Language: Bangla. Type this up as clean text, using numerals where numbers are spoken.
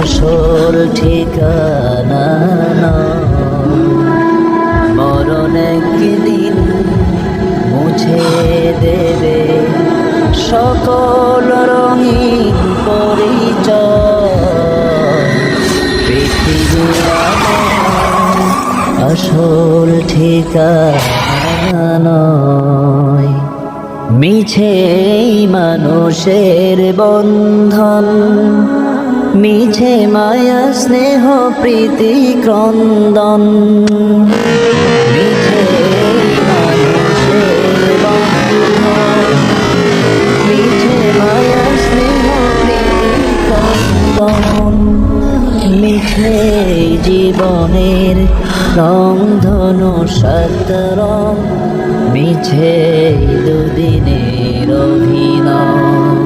আসল ঠিকানা নয়। মরণ একদিন মুছে দেবে সকল রঙিন পরিচয়। পৃথিবী আমার আসল ঠিকানা নয়। মিছে মানুষের বন্ধন, মিছে মায়া স্নেহ প্রীতি ক্রন্দন। মিছে মানুষের বন্ধন, মিছে মায়া স্নেহ প্রীতি ক্রন্দন। মিছে জীবনের রংধনু সাত রং, মিছে দুদিনের অভিনয়।